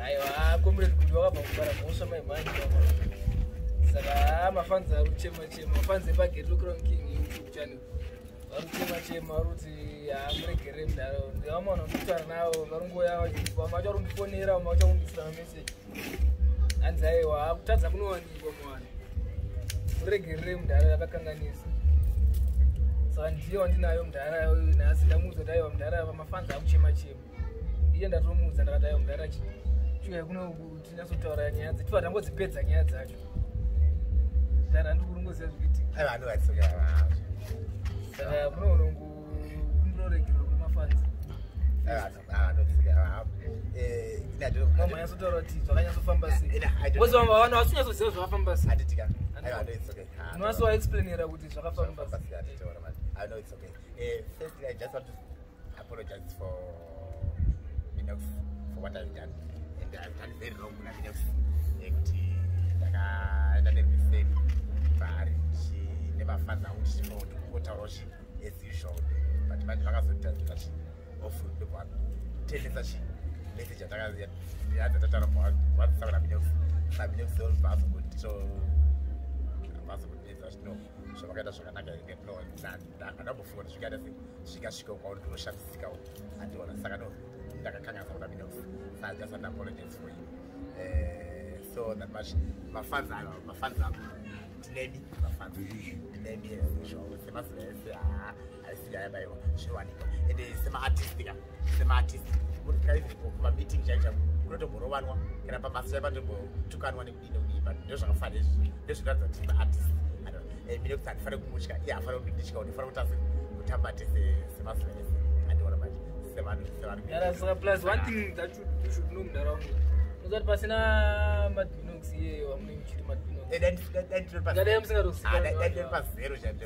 aiwa comrade kuti wakabva kugara mhosva maimhani saka mafanzi ari kuchema mafanzi epagate loCrown King YouTube channel vari kuchema vari kuti hamuregerere munharaunda ndivamwana kutaura navo varingoya vamwe vacho vari kundifonera vamwe vacho kundisira mameseji hanzi aiwa akutadza kunowanikwa mwana muregerere munharaunda yakakanganisa saka ndiye wandinayo munharaunda nhasi ndamuudza kuti aiwa munharaunda pamafanzi akuchema iye ndatomuudza ndakati aiwa munharaunda chuya kuno tinyasotaura nyaya dzetiva tangodzipedza nyaya dzacho dara ndikurungoziva zvikuitika aiwa andovatisokera saka munoonongu kumburoregerwa kwemafanzi mama yasotaura kuti zvakanyasofamba sei kozi vamwe vanhu vasinyasoziva zvakafamba sei unovasovaexplainera kuti zvakafamba sei. I know it's okay. Firstly, I just want to apologize for Minox for what I've done, and I've done very wrong with Minox. I done a mistake, but she never found out for what Orochi as usual. But my mother was telling that she offered the one. Tell me that she message that I had the time of what some of Minox so possible. So possible is no. So I got to get no and another for she got a thing. She got to go on to shut the cow and do a second. Like a kind of Minox. So I just an apologize for you. So that much my fans are maybe my fans maybe show the must I see I buy show it is some artistic would carry my meeting judge go to one can I pass 7 to can one but those are funny this is not the artist I don't know a for which yeah for British go for us would have but semester I don't know about plus one thing that you should know around uzati pasina madbinox iye wamunoichiti madbinox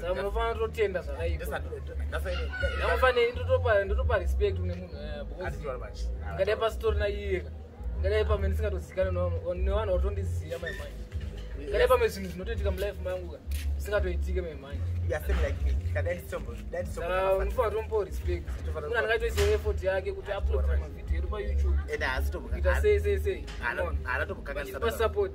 saka munofanira kutotenda zvakaipa ndotopa respect kune munhu ngadai pasitori naiyeka ngadai pamwe ndisingatozikana nevanhu vatondiziva maimhani ngadai pamwe zvinhu zvinotoitika mulife mangu zvisingatoitike maimhani saka unofanira kutombo respect munhu angaitoisiwo effort yake kuti upload mavhidhiyo edu payoutube kuita sei support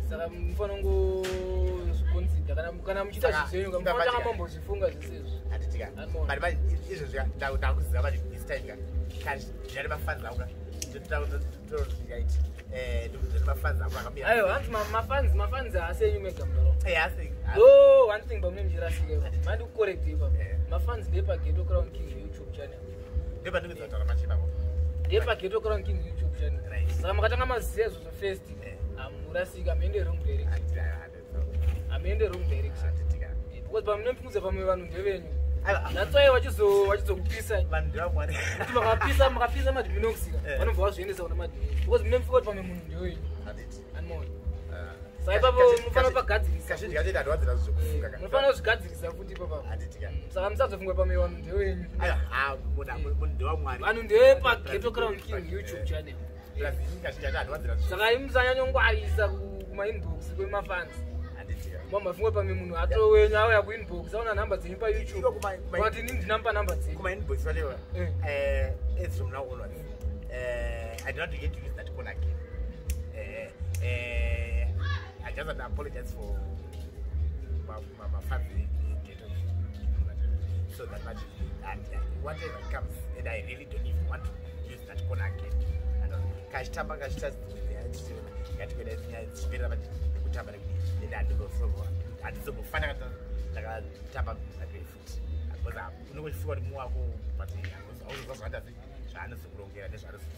saka munofanira ngozviconsider kana muchiita zvizvenyu munofanira tanga mambozvifunga zvisezvo aiwa hanzi mafanzi haasi enyu mega munharaunda one thing pamune muchirasika mandi kucorrect ipapo mafanzi ndepagate loCrown King YouTube channel ndepagate loCrown King YouTube channel saka makatanga maziva izvozvo first hamurasika hamuende wrong direction because pamune mpinguza pamwe vanhu ndevenyu that's why vachizokupisa makapisa madbinoxika vanobva vazviendesa kuna madbinox because mune mfika kuti pamwe munhu ndewenyu anmona saka ipapo munofanira pagadzirisa munofanira kuzvigadzirisa futi ipapapo saka musazofunga pamwe vanhu ndewenyu vanhu ndepagate loCrown King YouTube channel saka imusanyanyongwarisa kumainbox kwemafanzi mafungwe pamwe munhu atowenyu auya kuinbox aona nhamba dzenyu payoutube kuti inini ndinampa nhamba dzenyu I don't get to use that call again. I just apologize for my family. So that much. And whatever comes, and I really don't even want to use that call again. I don't know. Kashtamba kashtas. Get together. Spirit of it. Kutamba like this. Then I do go from one. And so go find out like a tamba like this. Because I know if you got more go, but I was also other thing. China is wrong here. This other thing.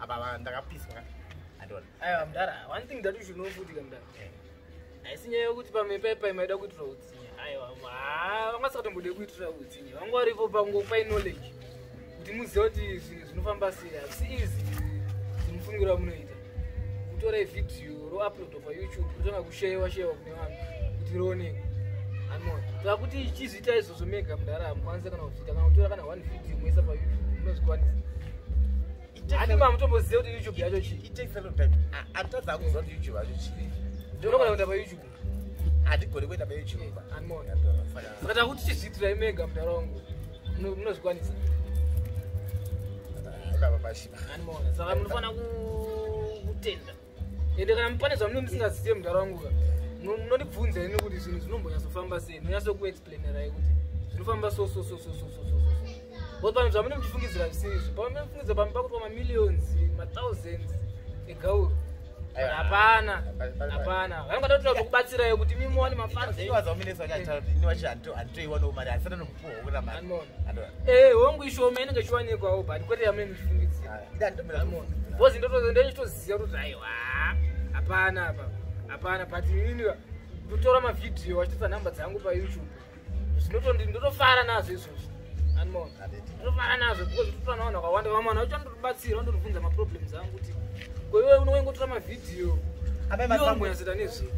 About another piece. aiwa mudara one thing that you should know futi kamudara aisinyayo kuti pamwe paipa imaida kuitira utsinye aiwa vangasakatombode kuitira utsinye vanga varipo pangopai knowledge kuti muzive kuti zvinhu zvinofamba sei hazisi easy zimufungira munoita kutora vhidhiyo roupload payoutube kutanga kushewa kune vanhu kuti rionekwe anmona saka kuti chizviita izvozvo mega mudara hamukwanisa kana kuzviita kana kutora kana one vhidhiyo moisa payoutube munozvikwanisa hati mamutombozive kuti youtube yacho ndinogona kuenda payoutube hatigoni kuenda payoutube saka takuti chizviitirai mega mudara wangu munozvikwanisa washiba anmona saka munofana kutenda ende kana mupanezva mune musingazive muntaraunga munondibvunza ini kuti zvinhu zvinombonyatsofamba sei nonyatsokuexplainerai kuti zvinofamba so bcause pane zvamune muchifungidzira zvisizvo pamunofungidzira pamba kuti mamillions mathousands egauro hapana vanongada kuti kubatsirai kuti mimone hongu ishoma inenge ichiwanikwawo but kwete yamune muchifungidzira bcause ndochitoziva kuti aiwa hapana but ini ndotora mavhidhiyo wachitotsa nhamba dzangu payoutube ndotofara nazvo izvozvo ndotofara nazvo because ndototana vanhu vakawanda vamwana vachandotibatsira vandotibvunza maproblems angu kuti kwewe unongotora mavhidhiyo iwombonyasita nezvinhu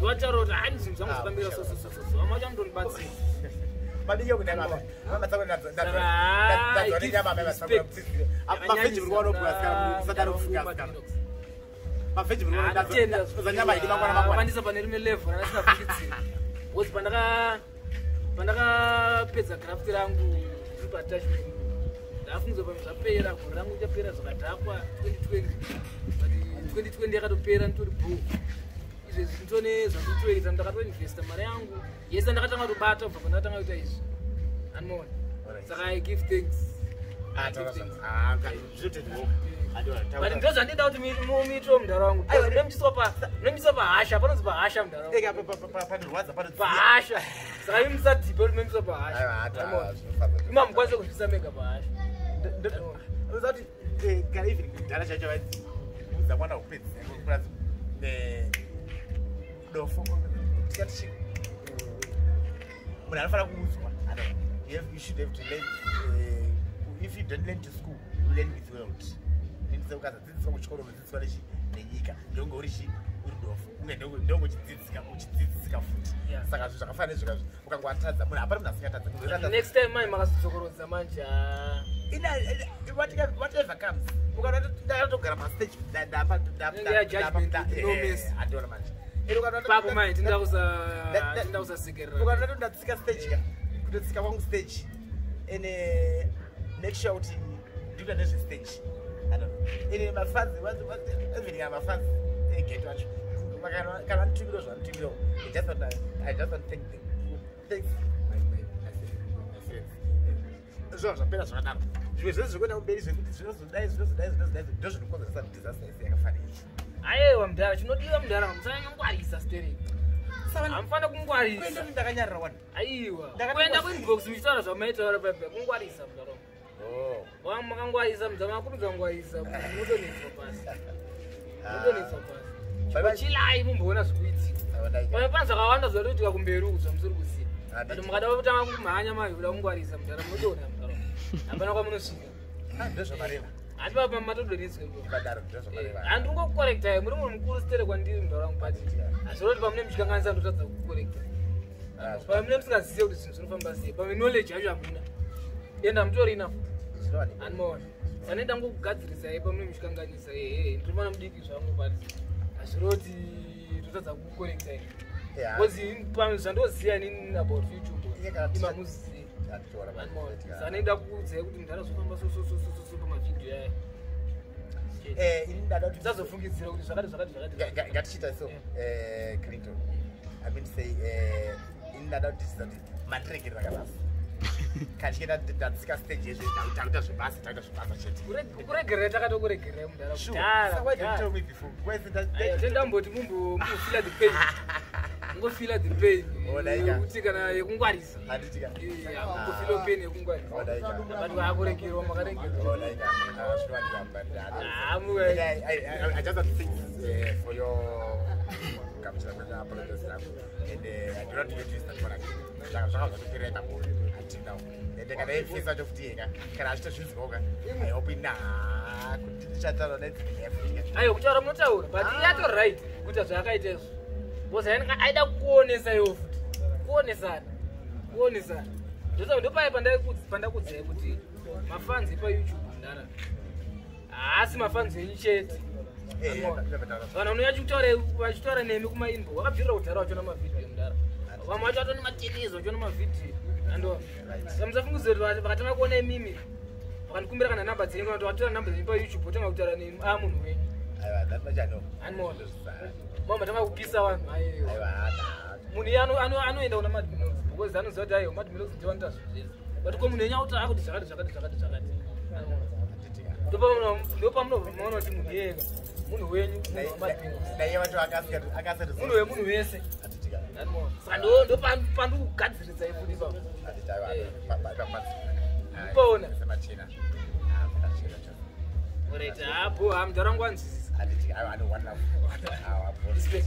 vataura kuti hai zvinhu zvangu zvakambira vamwe vachandotibatsira vandisa pane rimwe level rasinafungidzira bcause pandakapedza graft rangu ripattachment ndafungidzwa pamwe zvapera gore rangu richapera zvakadhakwa 2020 yakatopera nditori bro izvezvi nditone zvanditoita ndakatoinvesta mari yangu yese ndakatanga kutobata kubva pandakatanga kuita izvi anmona saka I give thanks but ndozvandida kuti muitiro muntaraungu munomiswa pahasha panonzi pahasha muntaraungapahasha saka imusadhipe kuti munomiswa pahasha imamukwanise kuzvisa mega pahasha uzati kana even kudhara chacho vaidza mwana kupedza dofo tikati chii munhu anofanira kuudzwa you should have to learn if you don't learn to school you learn with world ukazadzidziswa kuchikoro unodzidziswa nenyika ndonge uri dofo ndonge uchidzidzisika futi saka zvinhu zvakafanira nezvikazvo ukangwatadza munhu hapana munhu asingatadza next time manje makazodzokorodza manje whatever comes ukanatogara pastage andiona manje papo mai tindakusasekerera ukanatodatsika stage kutotsika kwangu stage ene make sure kuti ndikuita nezvestage ine mafanzi eveninga mafanzi egate wacho kana nditumiro zvanditumiro I just want to thank them. Thanks my friends. Zvinhu zvapera zvakadaro zvimwe zvese zvikuenda kumberi zvekuti zvinozodai ndozvinokonzeresa disaster yese yakafanira aiwa mudhara chinodiwa mudhara musanyangwarisa stereki hamufana kungwarisa kuenda ndakanyarira wani aiwa kuenda kuinbox muchitaura zvamaitaura paipa kungwarisa mudhara makangwarisa mudhara makumidza kungwarisa mutonetswa pasi chilai mumboona zvikuitika pamwe pana zvakawanda zvatoitika kumberi uzva musiri kuziva but mukada kutanga kumhanya mayoda kungwarisa mudhara munotoona mudhara hapana kwamunosvika ndozvamareva hati papa matodonetswe handingokorektai muri munhu mukuru sitere kwandiri mudhara wangu pati asi roti pamune muchikanganisa ndotadza kukorekta pamwe mune musingazive kuti zvinhu zvinofamba sei pamwe knowledge yacho hamuna enda mutorina anomaona sanoenda ngokugadzirisai pamune muchikanganisa ndinofana mudiki zvangu pati azviroti totadza kukorektai bcause pamwe zvandoziva inini about youtube imamuzive sanoenda kuudzai kuti mudhara zvofamba pamavhidhiyo yayo tisazofungidzira kuti ngatichita so Clinton I mean say ini ndada kuti tisati mandiregerera kanasi kachienda ndatsika stage yezve takuita zvebasa chete kuregerera takatokuregererai mudhara tendamboti mumbofila the pain ngofila the pain yekuti kana yekungwarisa ngofila pain yekungwarisa but vakuregerwa makaregerwa I just want to thank for your capture apologies and I do not get this that one zvakazvakupereka until now and kana ifisa chokutiyeka kana achitozvinzwoka I hope kuti tichataura nedzineafrika ayo kutaura munotaura but yato right kuita zvakaita izvo bcause aida kuonesa iwo futi kuonesana ndopai pandakudzai kuti mafanzi payoutube ndara haasi mafanzi enyu chete vanhu vachitaura nemi kumainbo vakabvirira kudhara vachiona mavhidhiyo mudhara vamwe vacho vatoni matenizo vachiona mavhidhiyo andova samusafungidzira kuti vakatanga kuona mimi Wakanikumbira kana namba dzenyu kana watora namba dzenyu pa YouTube utanga kutaura nemi munhu wenyu. Aiwa ndapachano. Animo. Mama tanga kupisa vanhu aiwa. Aiwa hata. Munhu anoenda kuna madminons because anoziva kuti aiwa madminons ndiwanda zvizvi. But ko munhu wenyu auta akuti zvakati. Ndopamunoona kuti munhu yega munhu wenyu munhu wamadminons. Dai watu akasati Munhu wemunhu wese. Animo. Saka ndo pandikugadziridza ifundi ipapo. Pona. Alright, hapo hamjarangwanzi. I don't want to. Respect.